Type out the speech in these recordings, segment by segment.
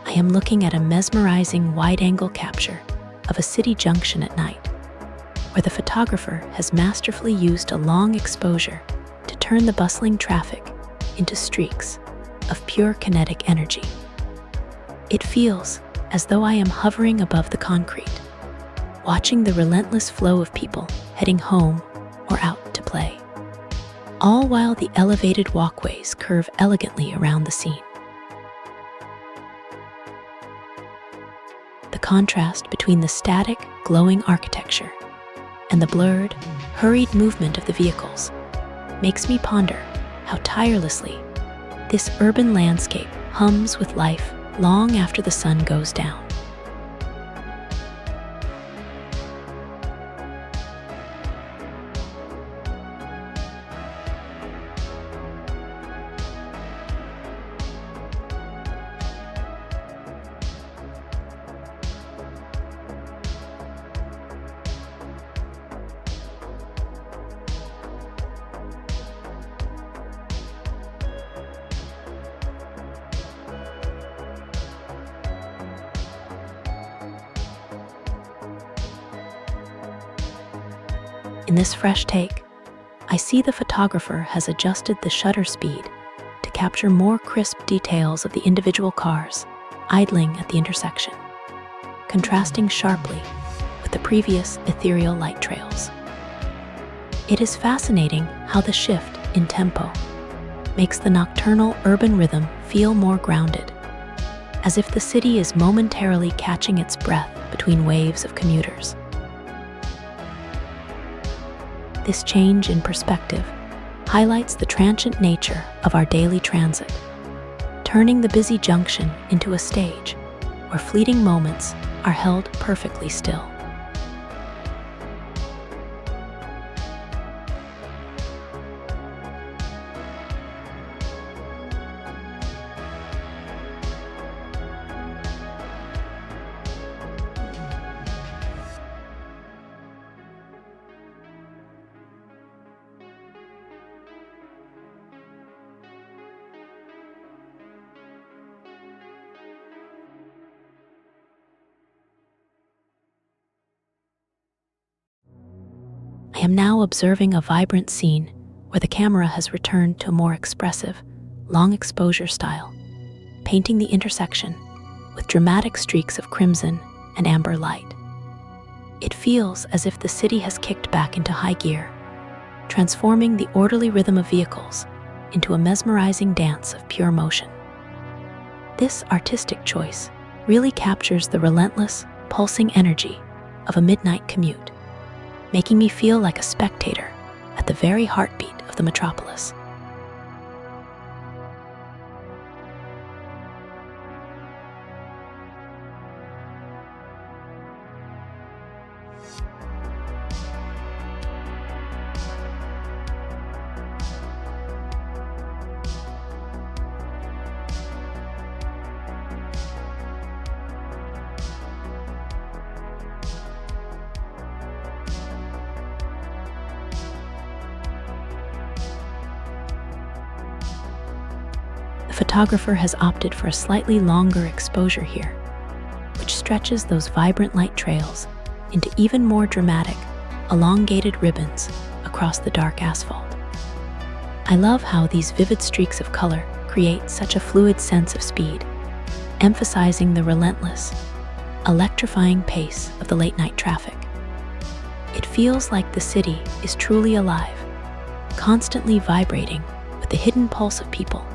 I am looking at a mesmerizing wide-angle capture of a city junction at night, where the photographer has masterfully used a long exposure to turn the bustling traffic into streaks of pure kinetic energy. It feels as though I am hovering above the concrete, watching the relentless flow of people heading home or out to play, all while the elevated walkways curve elegantly around the scene. The contrast between the static, glowing architecture and the blurred, hurried movement of the vehicles makes me ponder how tirelessly this urban landscape hums with life long after the sun goes down. In this fresh take, I see the photographer has adjusted the shutter speed to capture more crisp details of the individual cars idling at the intersection, contrasting sharply with the previous ethereal light trails. It is fascinating how the shift in tempo makes the nocturnal urban rhythm feel more grounded, as if the city is momentarily catching its breath between waves of commuters. This change in perspective highlights the transient nature of our daily transit, turning the busy junction into a stage where fleeting moments are held perfectly still. I am now observing a vibrant scene where the camera has returned to a more expressive, long exposure style, painting the intersection with dramatic streaks of crimson and amber light. It feels as if the city has kicked back into high gear, transforming the orderly rhythm of vehicles into a mesmerizing dance of pure motion. This artistic choice really captures the relentless, pulsing energy of a midnight commute, making me feel like a spectator at the very heartbeat of the metropolis. The photographer has opted for a slightly longer exposure here, which stretches those vibrant light trails into even more dramatic, elongated ribbons across the dark asphalt. I love how these vivid streaks of color create such a fluid sense of speed, emphasizing the relentless, electrifying pace of the late-night traffic. It feels like the city is truly alive, constantly vibrating with the hidden pulse of people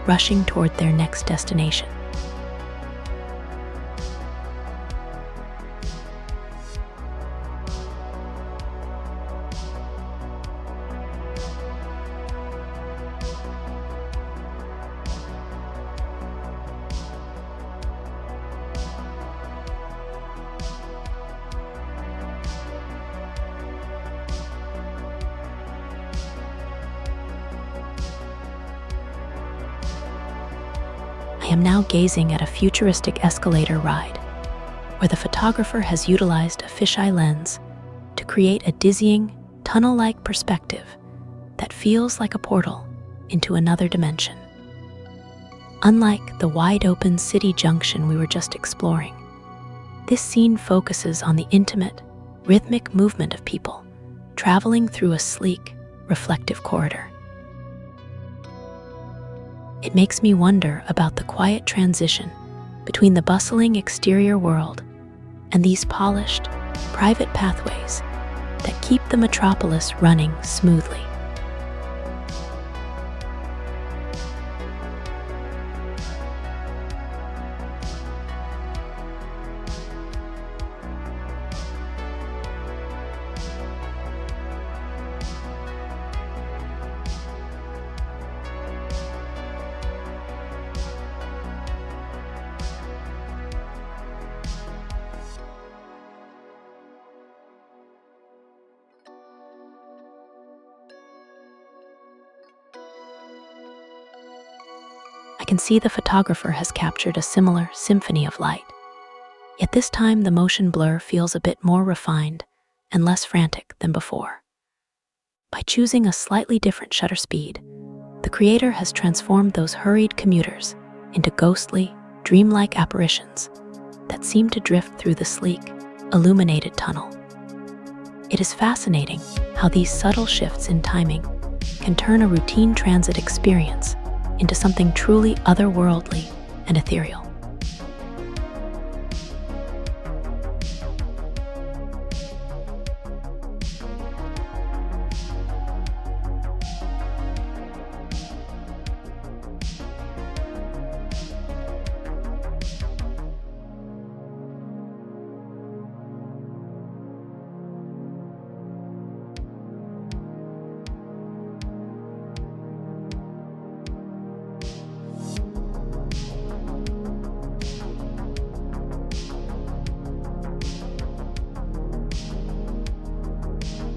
rushing toward their next destination. I am now gazing at a futuristic escalator ride, where the photographer has utilized a fisheye lens to create a dizzying, tunnel-like perspective that feels like a portal into another dimension. Unlike the wide-open city junction we were just exploring, this scene focuses on the intimate, rhythmic movement of people traveling through a sleek, reflective corridor. It makes me wonder about the quiet transition between the bustling exterior world and these polished, private pathways that keep the metropolis running smoothly. I can see the photographer has captured a similar symphony of light. Yet this time the motion blur feels a bit more refined and less frantic than before. By choosing a slightly different shutter speed, the creator has transformed those hurried commuters into ghostly, dreamlike apparitions that seem to drift through the sleek, illuminated tunnel. It is fascinating how these subtle shifts in timing can turn a routine transit experience into something truly otherworldly and ethereal.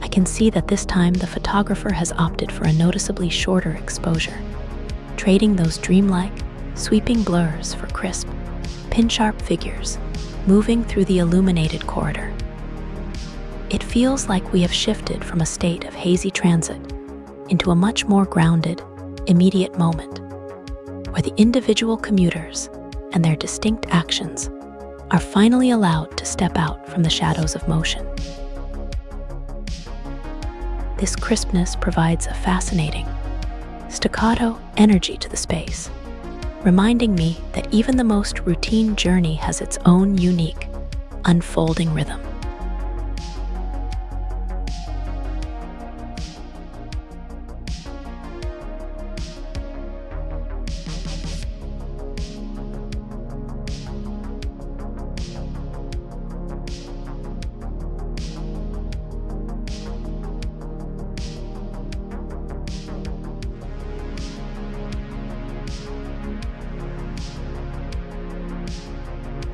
I can see that this time the photographer has opted for a noticeably shorter exposure, trading those dreamlike, sweeping blurs for crisp, pin-sharp figures moving through the illuminated corridor. It feels like we have shifted from a state of hazy transit into a much more grounded, immediate moment, where the individual commuters and their distinct actions are finally allowed to step out from the shadows of motion. This crispness provides a fascinating, staccato energy to the space, reminding me that even the most routine journey has its own unique, unfolding rhythm.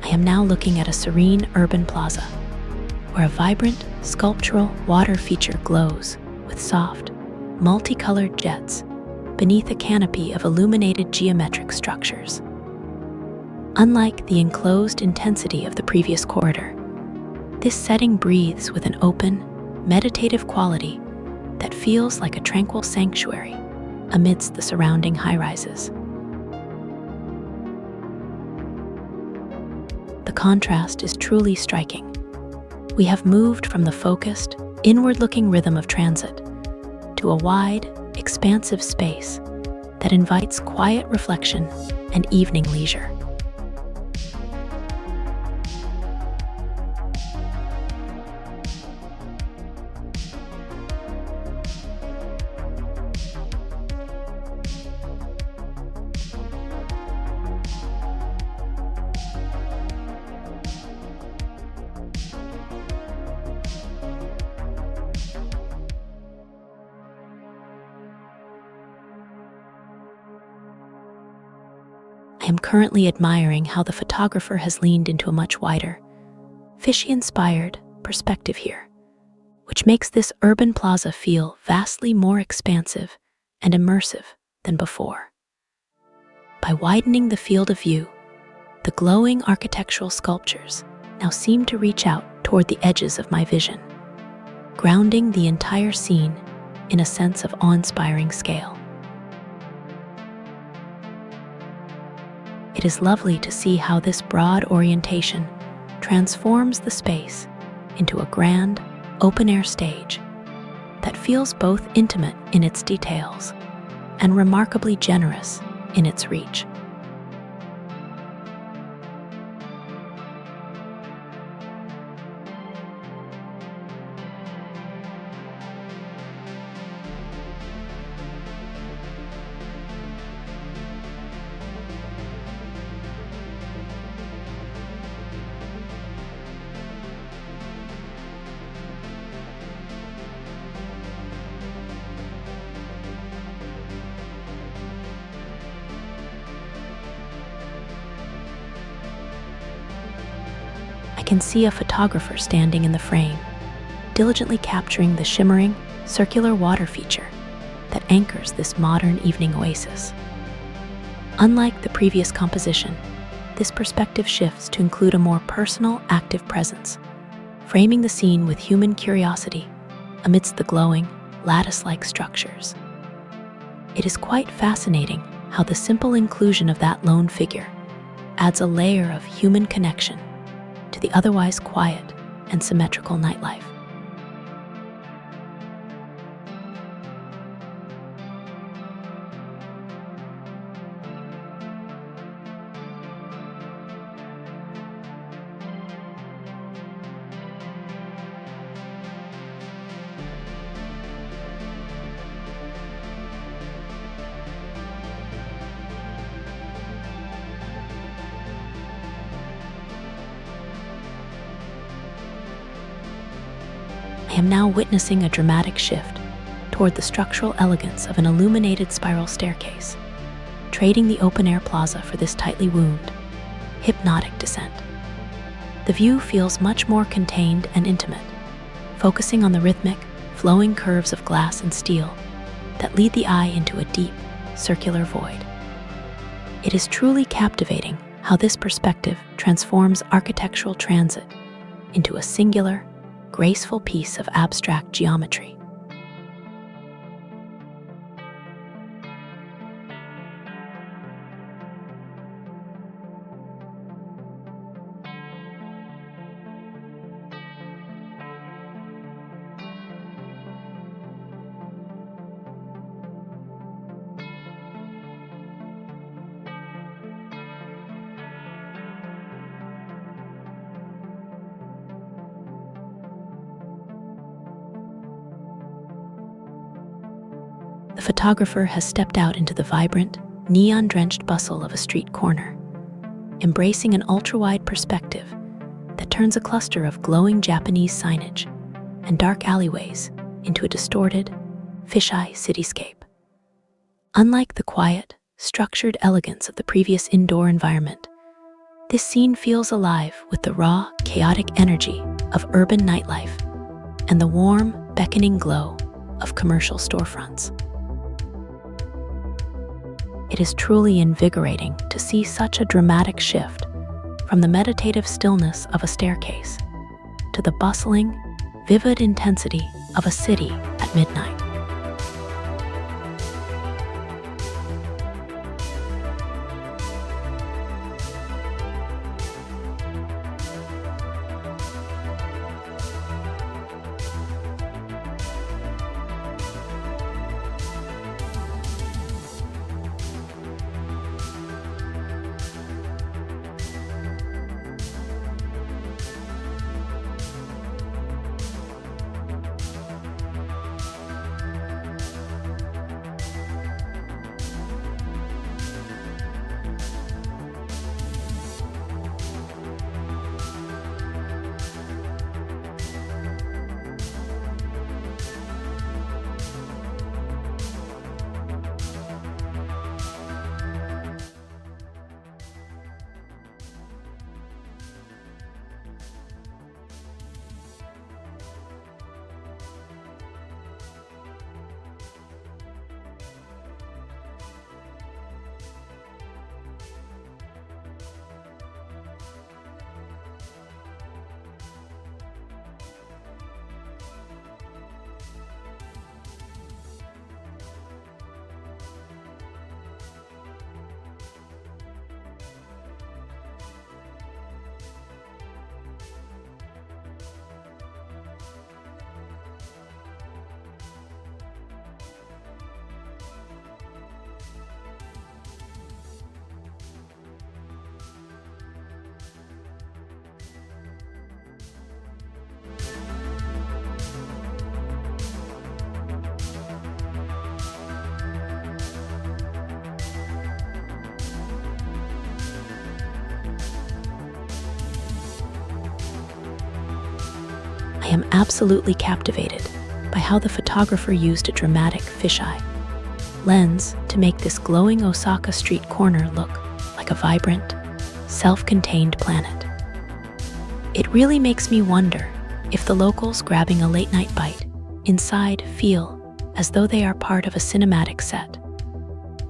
I am now looking at a serene urban plaza, where a vibrant, sculptural water feature glows with soft, multicolored jets beneath a canopy of illuminated geometric structures. Unlike the enclosed intensity of the previous corridor, this setting breathes with an open, meditative quality that feels like a tranquil sanctuary amidst the surrounding high-rises. The contrast is truly striking. We have moved from the focused, inward-looking rhythm of transit to a wide, expansive space that invites quiet reflection and evening leisure. I am currently admiring how the photographer has leaned into a much wider, fishy-inspired perspective here, which makes this urban plaza feel vastly more expansive and immersive than before. By widening the field of view, the glowing architectural sculptures now seem to reach out toward the edges of my vision, grounding the entire scene in a sense of awe-inspiring scale. It is lovely to see how this broad orientation transforms the space into a grand, open-air stage that feels both intimate in its details and remarkably generous in its reach. I can see a photographer standing in the frame, diligently capturing the shimmering, circular water feature that anchors this modern evening oasis. Unlike the previous composition, this perspective shifts to include a more personal, active presence, framing the scene with human curiosity amidst the glowing, lattice-like structures. It is quite fascinating how the simple inclusion of that lone figure adds a layer of human connection to the otherwise quiet and symmetrical nightlife. I am now witnessing a dramatic shift toward the structural elegance of an illuminated spiral staircase, trading the open-air plaza for this tightly wound, hypnotic descent. The view feels much more contained and intimate, focusing on the rhythmic, flowing curves of glass and steel that lead the eye into a deep, circular void. It is truly captivating how this perspective transforms architectural transit into a singular, graceful piece of abstract geometry. The photographer has stepped out into the vibrant, neon-drenched bustle of a street corner, embracing an ultra-wide perspective that turns a cluster of glowing Japanese signage and dark alleyways into a distorted, fisheye cityscape. Unlike the quiet, structured elegance of the previous indoor environment, this scene feels alive with the raw, chaotic energy of urban nightlife and the warm, beckoning glow of commercial storefronts. It is truly invigorating to see such a dramatic shift from the meditative stillness of a staircase to the bustling, vivid intensity of a city at midnight. I am absolutely captivated by how the photographer used a dramatic fisheye lens to make this glowing Osaka street corner look like a vibrant, self-contained planet. It really makes me wonder if the locals grabbing a late-night bite inside feel as though they are part of a cinematic set,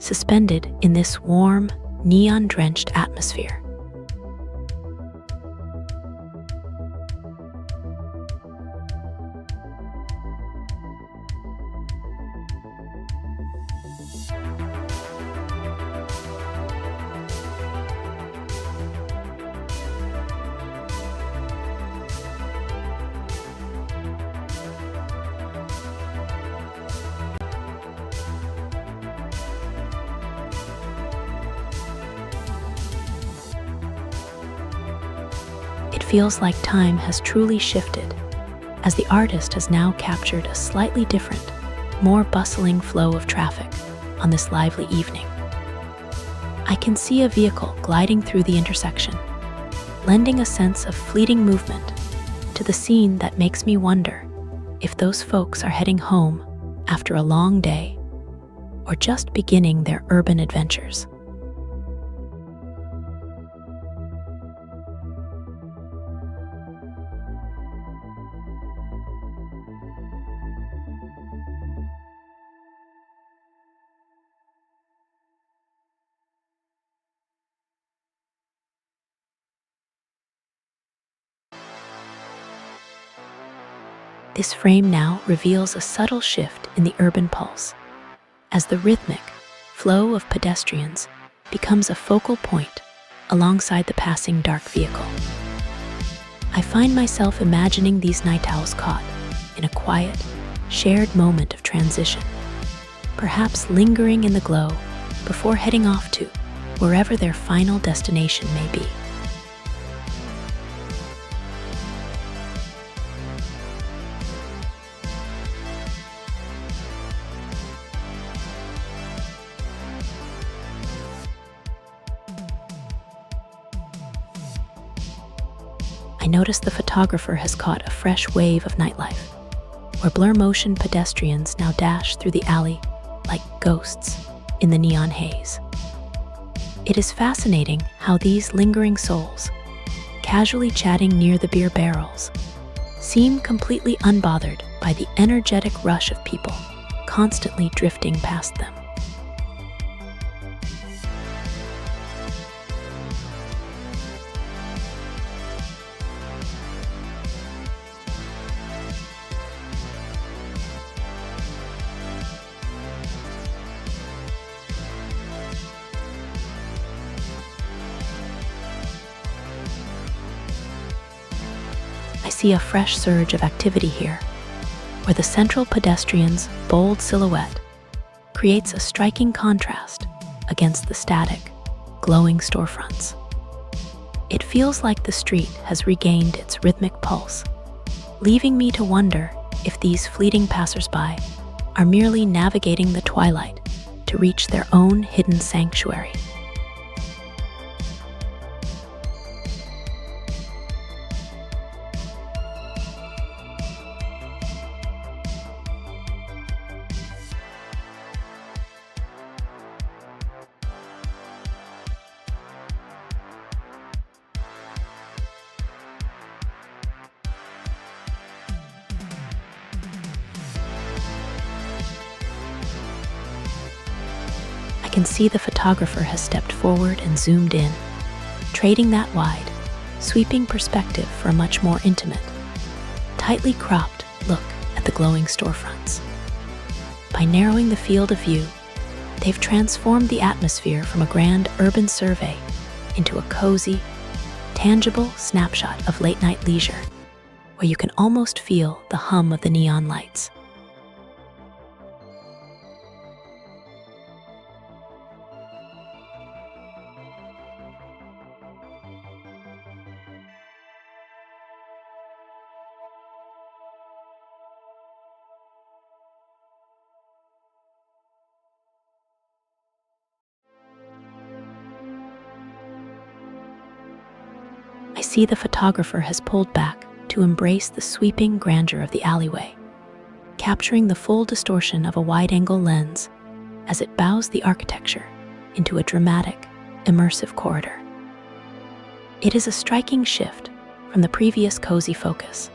suspended in this warm, neon-drenched atmosphere. It feels like time has truly shifted, as the artist has now captured a slightly different, more bustling flow of traffic on this lively evening. I can see a vehicle gliding through the intersection, lending a sense of fleeting movement to the scene that makes me wonder if those folks are heading home after a long day or just beginning their urban adventures. This frame now reveals a subtle shift in the urban pulse, as the rhythmic flow of pedestrians becomes a focal point alongside the passing dark vehicle. I find myself imagining these night owls caught in a quiet, shared moment of transition, perhaps lingering in the glow before heading off to wherever their final destination may be. I notice the photographer has caught a fresh wave of nightlife, where blur motion pedestrians now dash through the alley like ghosts in the neon haze. It is fascinating how these lingering souls, casually chatting near the beer barrels, seem completely unbothered by the energetic rush of people constantly drifting past them. I see a fresh surge of activity here, where the central pedestrian's bold silhouette creates a striking contrast against the static, glowing storefronts. It feels like the street has regained its rhythmic pulse, leaving me to wonder if these fleeting passersby are merely navigating the twilight to reach their own hidden sanctuary. I can see the photographer has stepped forward and zoomed in, trading that wide, sweeping perspective for a much more intimate, tightly cropped look at the glowing storefronts. By narrowing the field of view, they've transformed the atmosphere from a grand urban survey into a cozy, tangible snapshot of late-night leisure, where you can almost feel the hum of the neon lights. I see the photographer has pulled back to embrace the sweeping grandeur of the alleyway, capturing the full distortion of a wide-angle lens as it bows the architecture into a dramatic, immersive corridor. It is a striking shift from the previous cozy focus,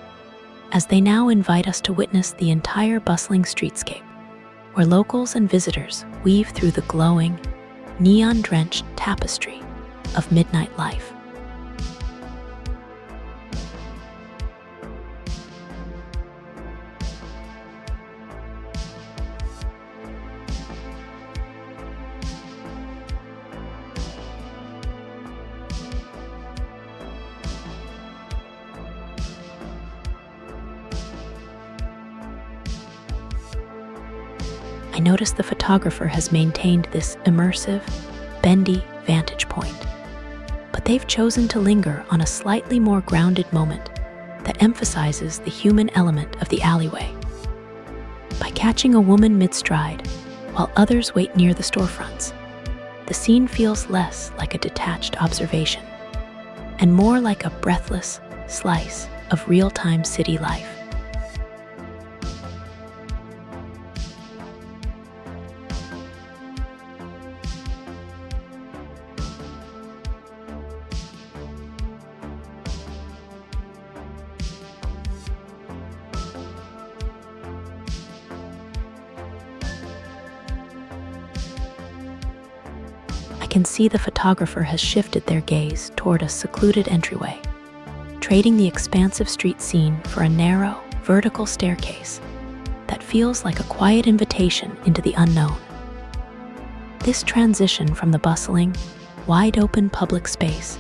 as they now invite us to witness the entire bustling streetscape, where locals and visitors weave through the glowing, neon-drenched tapestry of midnight life. I notice the photographer has maintained this immersive, bendy vantage point, but they've chosen to linger on a slightly more grounded moment that emphasizes the human element of the alleyway. By catching a woman mid-stride while others wait near the storefronts, the scene feels less like a detached observation and more like a breathless slice of real-time city life. I can see the photographer has shifted their gaze toward a secluded entryway, trading the expansive street scene for a narrow, vertical staircase that feels like a quiet invitation into the unknown. This transition from the bustling, wide-open public space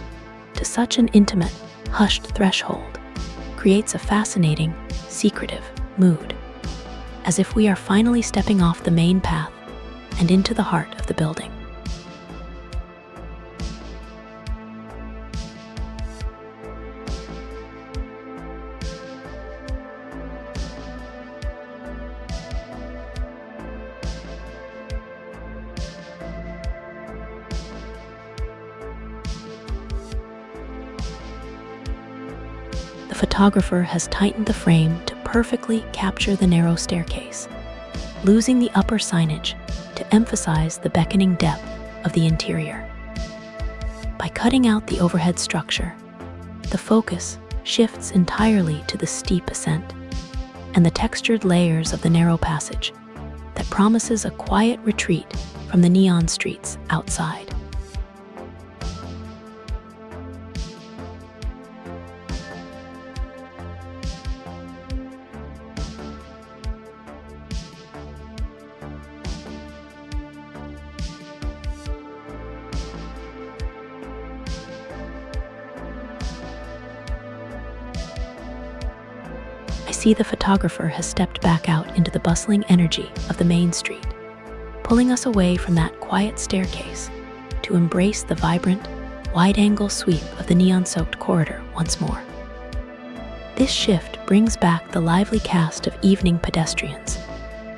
to such an intimate, hushed threshold creates a fascinating, secretive mood, as if we are finally stepping off the main path and into the heart of the building. The photographer has tightened the frame to perfectly capture the narrow staircase, losing the upper signage to emphasize the beckoning depth of the interior. By cutting out the overhead structure, the focus shifts entirely to the steep ascent and the textured layers of the narrow passage that promises a quiet retreat from the neon streets outside. I see the photographer has stepped back out into the bustling energy of the main street, pulling us away from that quiet staircase to embrace the vibrant, wide-angle sweep of the neon-soaked corridor once more. This shift brings back the lively cast of evening pedestrians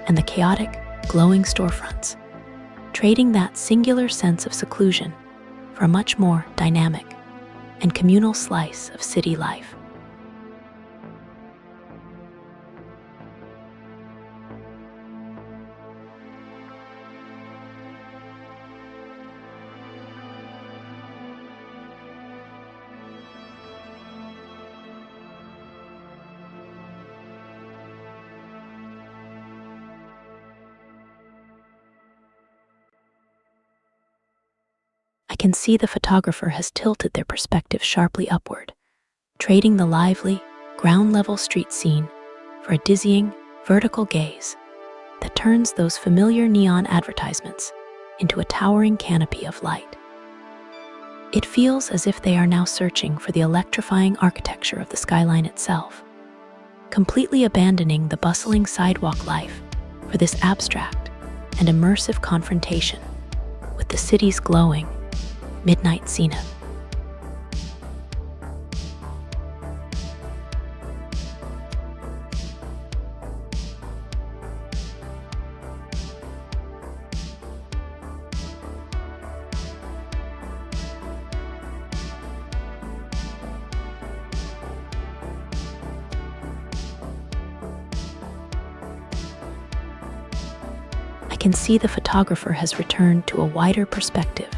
and the chaotic, glowing storefronts, trading that singular sense of seclusion for a much more dynamic and communal slice of city life. I can see the photographer has tilted their perspective sharply upward, trading the lively, ground-level street scene for a dizzying, vertical gaze that turns those familiar neon advertisements into a towering canopy of light. It feels as if they are now searching for the electrifying architecture of the skyline itself, completely abandoning the bustling sidewalk life for this abstract and immersive confrontation with the city's glowing, midnight zenith. can see the photographer has returned to a wider perspective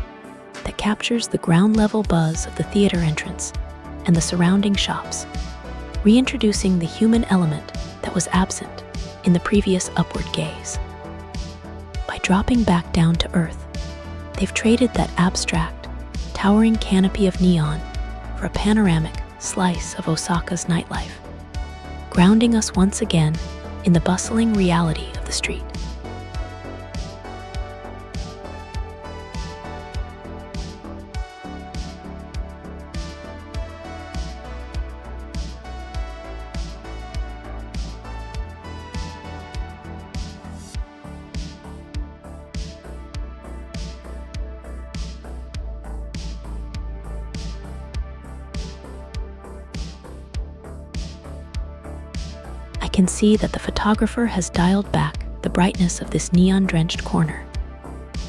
that captures the ground-level buzz of the theater entrance and the surrounding shops, reintroducing the human element that was absent in the previous upward gaze. By dropping back down to earth, they've traded that abstract, towering canopy of neon for a panoramic slice of Osaka's nightlife, grounding us once again in the bustling reality of the street. I can see that the photographer has dialed back the brightness of this neon-drenched corner,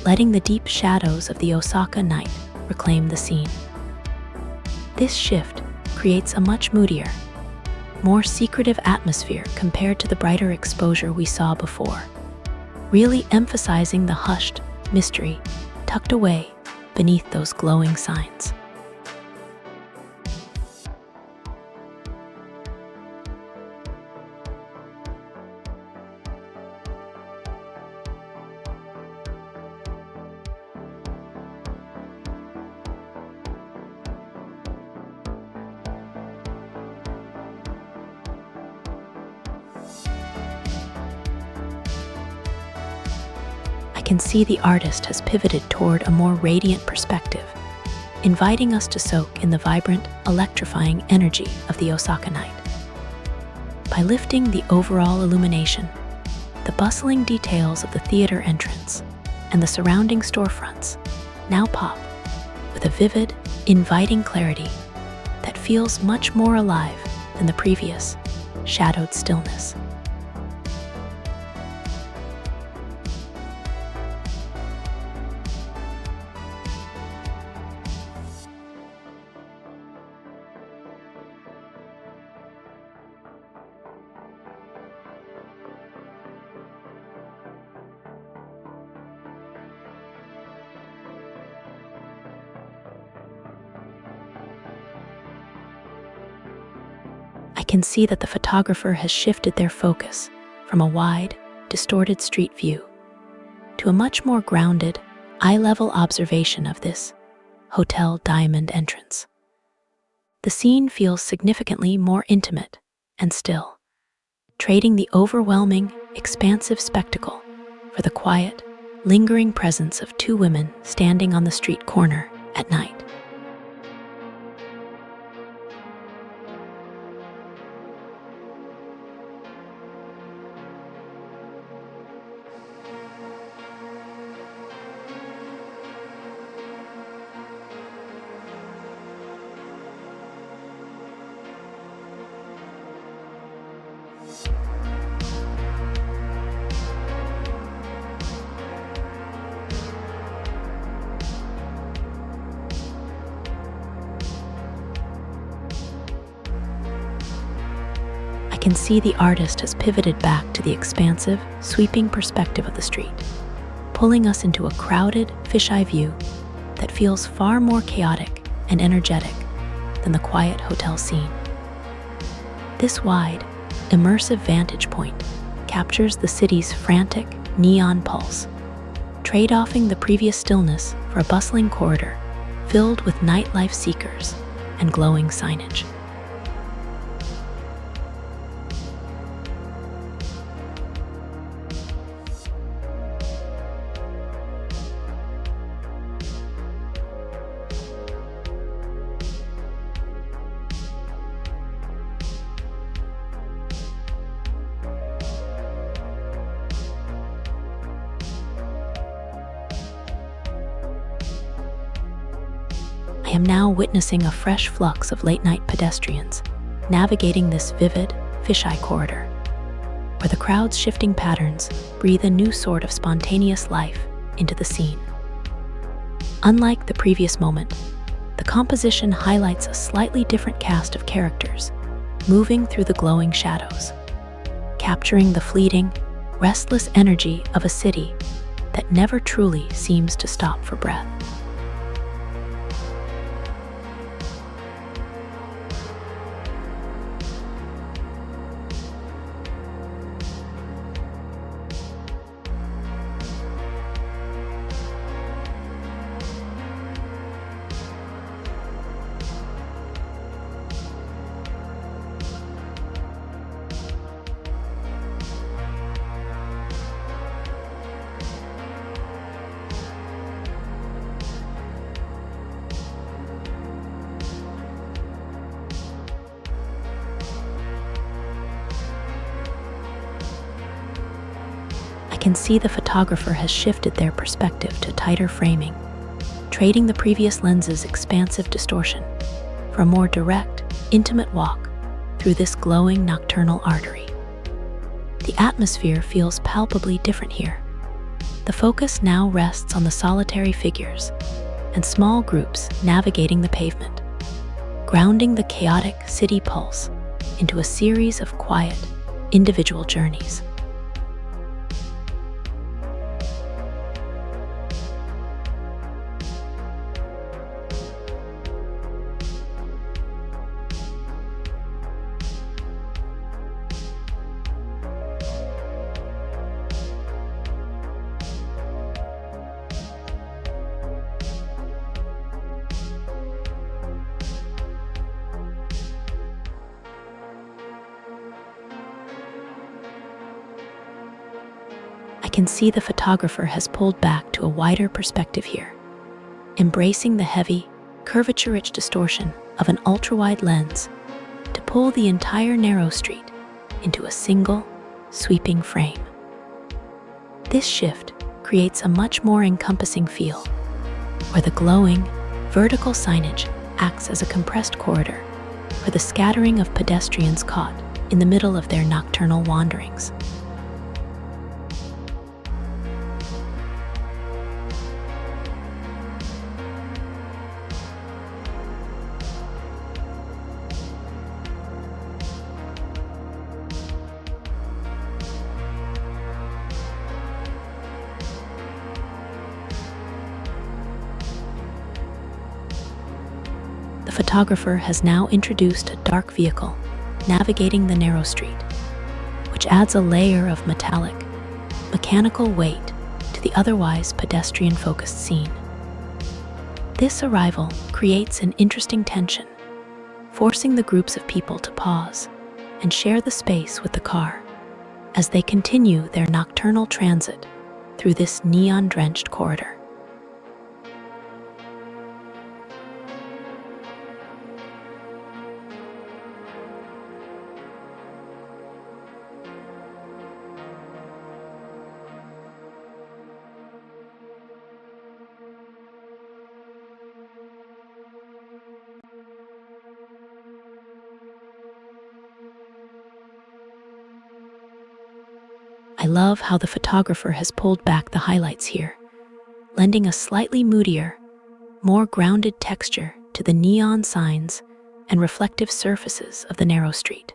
letting the deep shadows of the Osaka night reclaim the scene. This shift creates a much moodier, more secretive atmosphere compared to the brighter exposure we saw before, really emphasizing the hushed mystery tucked away beneath those glowing signs. I can see the artist has pivoted toward a more radiant perspective, inviting us to soak in the vibrant, electrifying energy of the Osaka night. By lifting the overall illumination, the bustling details of the theater entrance and the surrounding storefronts now pop with a vivid, inviting clarity that feels much more alive than the previous, shadowed stillness. I can see that the photographer has shifted their focus from a wide, distorted street view to a much more grounded, eye-level observation of this hotel diamond entrance. The scene feels significantly more intimate and still, trading the overwhelming, expansive spectacle for the quiet, lingering presence of two women standing on the street corner at night. I can see the artist has pivoted back to the expansive, sweeping perspective of the street, pulling us into a crowded, fisheye view that feels far more chaotic and energetic than the quiet hotel scene. This wide, immersive vantage point captures the city's frantic, neon pulse, trade-offing the previous stillness for a bustling corridor filled with nightlife seekers and glowing signage. I am now witnessing a fresh flux of late-night pedestrians navigating this vivid, fisheye corridor, where the crowd's shifting patterns breathe a new sort of spontaneous life into the scene. Unlike the previous moment, the composition highlights a slightly different cast of characters moving through the glowing shadows, capturing the fleeting, restless energy of a city that never truly seems to stop for breath. I can see the photographer has shifted their perspective to tighter framing, trading the previous lens's expansive distortion for a more direct, intimate walk through this glowing nocturnal artery. The atmosphere feels palpably different here. The focus now rests on the solitary figures and small groups navigating the pavement, grounding the chaotic city pulse into a series of quiet, individual journeys. I can see the photographer has pulled back to a wider perspective here, embracing the heavy, curvature-rich distortion of an ultra-wide lens to pull the entire narrow street into a single, sweeping frame. This shift creates a much more encompassing feel, where the glowing, vertical signage acts as a compressed corridor for the scattering of pedestrians caught in the middle of their nocturnal wanderings. The photographer has now introduced a dark vehicle navigating the narrow street, which adds a layer of metallic, mechanical weight to the otherwise pedestrian-focused scene. This arrival creates an interesting tension, forcing the groups of people to pause and share the space with the car as they continue their nocturnal transit through this neon-drenched corridor. I love how the photographer has pulled back the highlights here, lending a slightly moodier, more grounded texture to the neon signs and reflective surfaces of the narrow street.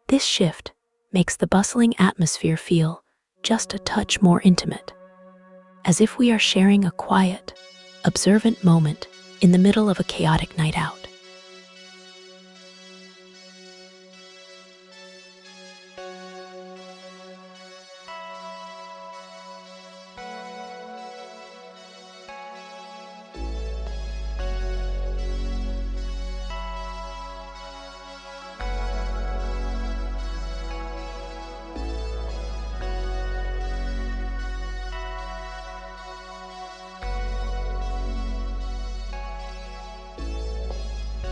This shift makes the bustling atmosphere feel just a touch more intimate, as if we are sharing a quiet, observant moment in the middle of a chaotic night out.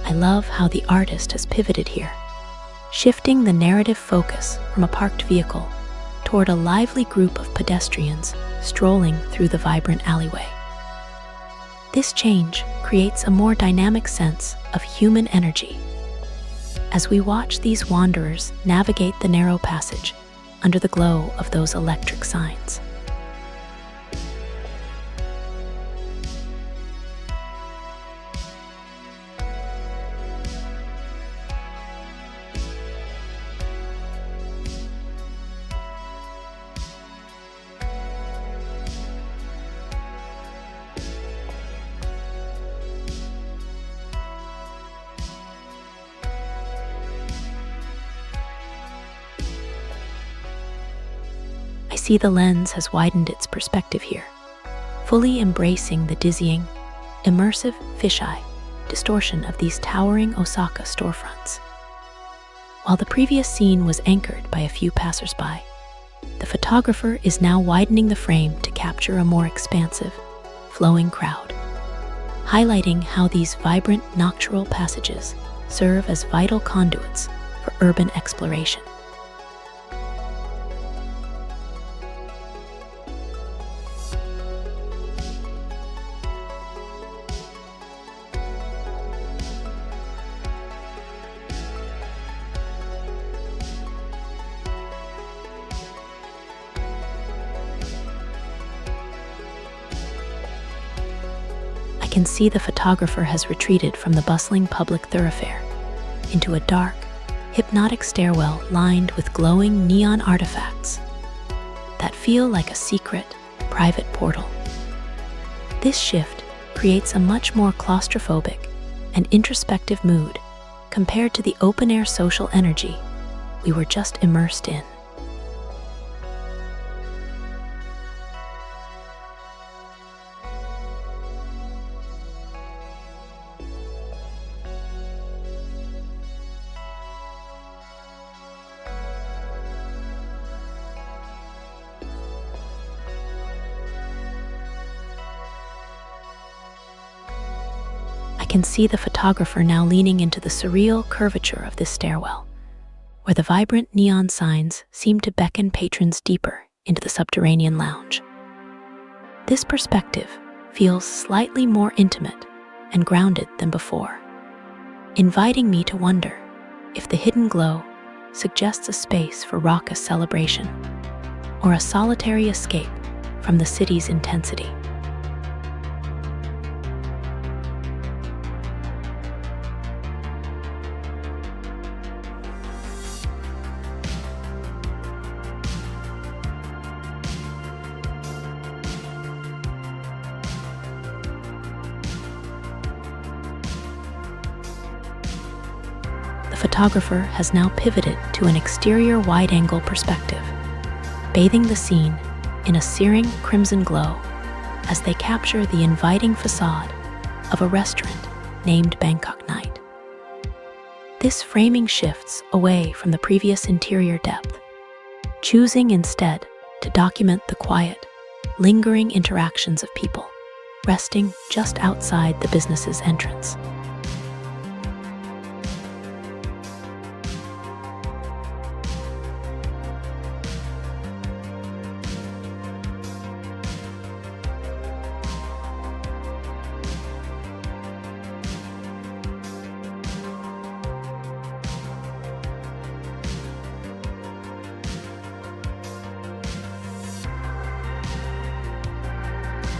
I love how the artist has pivoted here, shifting the narrative focus from a parked vehicle toward a lively group of pedestrians strolling through the vibrant alleyway. This change creates a more dynamic sense of human energy as we watch these wanderers navigate the narrow passage under the glow of those electric signs. see the lens has widened its perspective here, fully embracing the dizzying, immersive fisheye distortion of these towering Osaka storefronts. While the previous scene was anchored by a few passersby, the photographer is now widening the frame to capture a more expansive, flowing crowd, highlighting how these vibrant nocturnal passages serve as vital conduits for urban exploration. I can see the photographer has retreated from the bustling public thoroughfare into a dark, hypnotic stairwell lined with glowing neon artifacts that feel like a secret, private portal. This shift creates a much more claustrophobic and introspective mood compared to the open-air social energy we were just immersed in. I can see the photographer now leaning into the surreal curvature of this stairwell, where the vibrant neon signs seem to beckon patrons deeper into the subterranean lounge. This perspective feels slightly more intimate and grounded than before, inviting me to wonder if the hidden glow suggests a space for raucous celebration or a solitary escape from the city's intensity. The photographer has now pivoted to an exterior wide-angle perspective, bathing the scene in a searing crimson glow as they capture the inviting facade of a restaurant named Bangkok Night. This framing shifts away from the previous interior depth, choosing instead to document the quiet, lingering interactions of people resting just outside the business's entrance.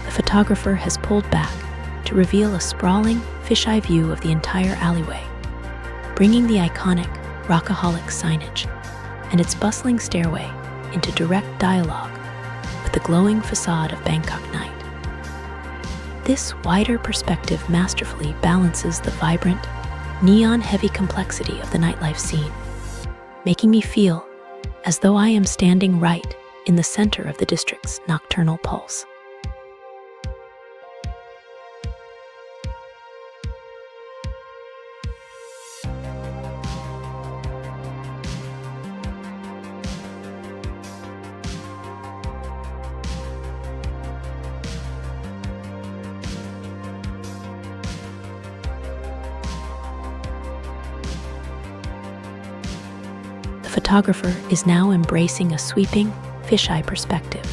The photographer has pulled back to reveal a sprawling, fisheye view of the entire alleyway, bringing the iconic Rockaholic signage and its bustling stairway into direct dialogue with the glowing facade of Bangkok Night. This wider perspective masterfully balances the vibrant, neon-heavy complexity of the nightlife scene, making me feel as though I am standing right in the center of the district's nocturnal pulse. The photographer is now embracing a sweeping, fisheye perspective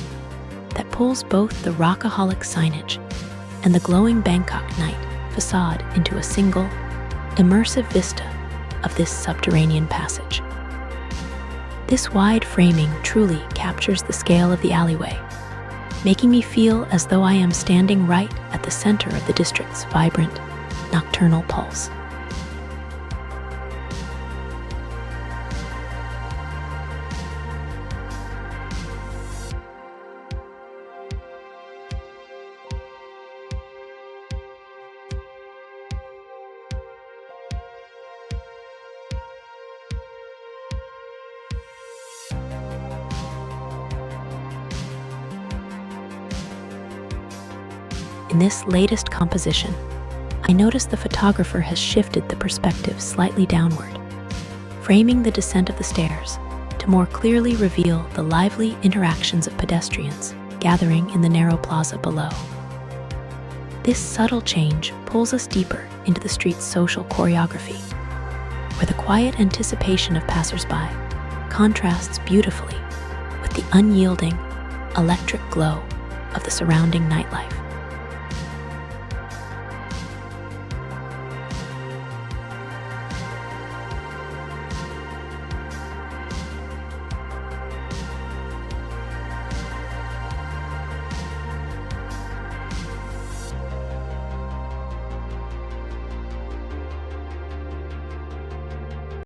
that pulls both the Rockaholic signage and the glowing Bangkok Night facade into a single, immersive vista of this subterranean passage. This wide framing truly captures the scale of the alleyway, making me feel as though I am standing right at the center of the district's vibrant, nocturnal pulse. In this latest composition, I noticed the photographer has shifted the perspective slightly downward, framing the descent of the stairs to more clearly reveal the lively interactions of pedestrians gathering in the narrow plaza below. This subtle change pulls us deeper into the street's social choreography, where the quiet anticipation of passersby contrasts beautifully with the unyielding, electric glow of the surrounding nightlife.